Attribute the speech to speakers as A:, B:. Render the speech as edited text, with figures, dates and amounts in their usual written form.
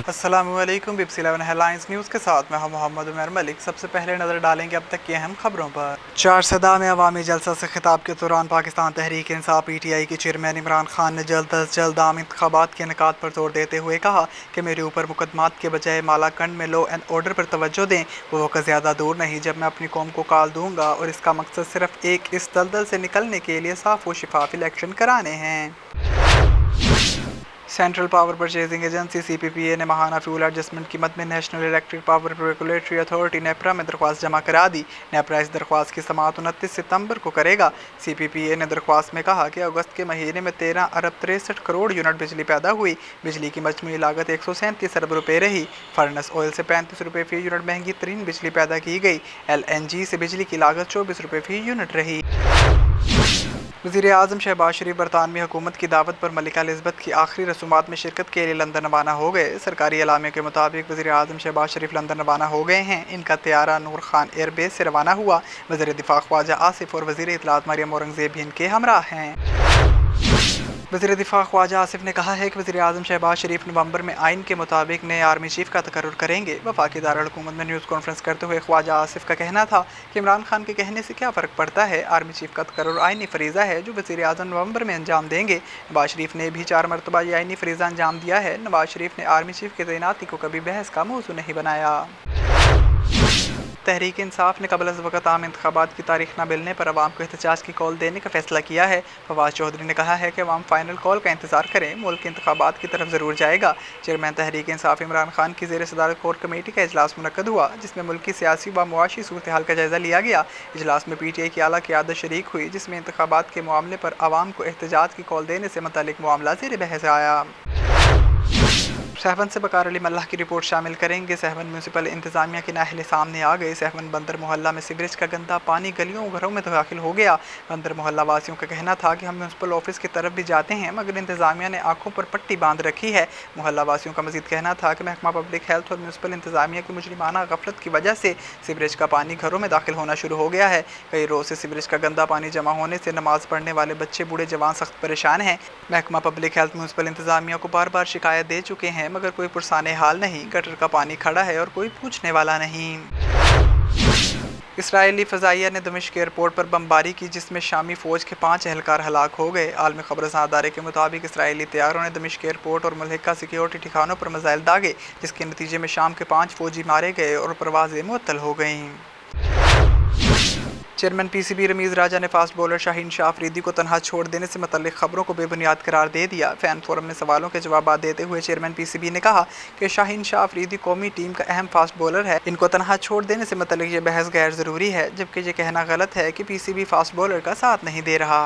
A: अस्सलामु अलैकुम। BBC 11 headlines news के साथ मैं हूं मोहम्मद उमर मलिक। सबसे पहले नज़र डालेंगे अब तक की अहम खबरों पर। चारसदा में अवामी जलसा से खिताब के दौरान पाकिस्तान तहरीक इंसाफ PTI के चेयरमैन इमरान खान ने जल्द अज जल्द आम इंतखाबात के इनेकाद पर जोर देते हुए कहा कि मेरे ऊपर मुकदमात के बजाय मालाकंड में लॉ एंड ऑर्डर पर तवज्जो दें। वो वक्त ज़्यादा दूर नहीं जब मैं अपनी कौम को कॉल दूंगा और इसका मकसद सिर्फ एक इस दलदल से निकलने के लिए साफ व शिफाफ इलेक्शन कराने हैं। Central power purchasing agency CPPA ने माहाना फ्यूल एडजस्टमेंट कीमत में national electric power regulatory authority NEPRA में दरख्वास्त जमा करा दी। नेपरा इस दरख्वास्त की समाअत 29 सितंबर को करेगा। CPPA ने दरख्वास्त में कहा कि अगस्त के महीने में 13 अरब 63 करोड़ यूनिट बिजली पैदा हुई। बिजली की मजमूई लागत 137 अरब रुपये रही। फर्नेस ऑयल से 35 रुपये फी यूनिट महंगी तरीन बिजली पैदा की गई। LNG से बिजली की लागत 24 रुपये फी यूनिट रही। वज़ीर आज़म शहबाज शरीफ बरतानवी हुकूमत की दावत पर मलिका एलिज़ाबेथ की आखिरी रसूमात में शिरकत के लिए लंदन रवाना हो गए। सरकारी अलामे के मुताबिक वज़ीर आज़म शहबाज शरीफ लंदन रवाना हो गए हैं। इनका तैयारा नूर खान एयरबेस से रवाना हुआ। वज़ीर दिफा ख्वाजा आसिफ और वज़ीर इत्तलात मरियम औरंगज़ेब भी इनके हमराह हैं। वज़ीर दिफा ख्वाजा आसिफ ने कहा है कि वज़ीर आज़म शहबाज शरीफ नवंबर में आइन के मुताबिक नए आर्मी चीफ का तकर्रुर करेंगे। वफाकी दारुल-हुकूमत में न्यूज़ कॉन्फ्रेंस करते हुए ख्वाजा आसिफ का कहना था कि इमरान खान के कहने से क्या फ़र्क पड़ता है। आर्मी चीफ का तकर्रुर आइनी फरीज़ा है जो वज़ीर आज़म नवंबर में अंजाम देंगे। नवाज शरीफ ने भी 4 मरतबा ये आइनी फरीज़ा अंजाम दिया है। नवाज शरीफ ने आर्मी चीफ की तैनाती को कभी बहस का मौजू नहीं बनाया। तहरीक इंसाफ ने कबल अज़ वक़्त आम इंतखाबात की तारीख न मिलने पर अवाम को एहतजाज की कॉल देने का फैसला किया है। फवाद चौधरी ने कहा है कि अवाम फाइनल कॉल का इंतज़ार करें, मुल्क के इंतखाबात की तरफ ज़रूर जाएगा। चेयरमैन तहरीक इंसाफ इमरान खान की ज़ेर सदारत कोर कमेटी का इजलास मुनक्कद हुआ जिसमें मुल्क की सियासी व मुआशी सूरत हाल का जायज़ा लिया गया। इजलास में PTI की आला क़यादत शरीक हुई जिसमें इंतखाबात के मामले पर अवाम को एहतजाज की कॉल देने से मुतल्लिक़ मामला ज़ेर बहस आया। सहवन से बकार अली मल्लाह की रिपोर्ट शामिल करेंगे। सहवन म्यूनसिपल इंतजामिया की नाअहली सामने आ गए। सहवन बंदर मोहल्ला में सीवरेज का गंदा पानी गलियों और घरों में दाखिल हो गया। बंदर मोहल्ला वासियों का कहना था कि हम म्यूनसिपल ऑफिस की तरफ भी जाते हैं मगर इंतजामिया ने आंखों पर पट्टी बांध रखी है। मोहल्ला वासियों का मजीद कहना था कि महकमा पब्लिक हेल्थ और म्यूनसिपल इंतजामिया की मुजरिमाना गफलत की वजह से सीवरेज का पानी घरों में दाखिल होना शुरू हो गया है। कई रोज से सीवरेज का गंदा पानी जमा होने से नमाज पढ़ने वाले बच्चे बूढ़े जवान सख्त परेशान हैं। महकमा पब्लिक हेल्थ म्यूनसिपल इंतजामिया को बार बार शिकायत दे चुके हैं मगर कोई पुरसाने हाल नहीं। गटर का पानी खड़ा है और कोई पूछने वाला नहीं। इसराइली फ़ज़ाइया ने दमिश्क एयरपोर्ट पर बमबारी की जिसमें शामी फ़ौज के 5 एहलकार हलाक हो गए। आलमी खबरसां अदारे के मुताबिक इसराइली तैयारों ने दमिश्क एयरपोर्ट और मुल्हिका सिक्योरिटी ठिकानों पर मिसाइल दागे जिसके नतीजे में शाम के 5 फ़ौजी मारे गए और परवाज़ें मुअत्तल हो गईं। चेयरमैन PCB रमीज़ राजा ने फास्ट बॉलर शाहीन शाह अफरीदी को तनहा छोड़ देने से मुतल्लिक़ खबरों को बेबुनियाद करार दे दिया। फ़ैन फोरम में सवालों के जवाब देते हुए चेयरमैन PCB ने कहा कि शाहीन शाह अफरीदी कौमी टीम का अहम फास्ट बॉलर है। इनको तनहा छोड़ देने से मुतल्लिक़ ये बहस गैर ज़रूरी है जबकि ये कहना गलत है कि PCB फास्ट बॉलर का साथ नहीं दे रहा।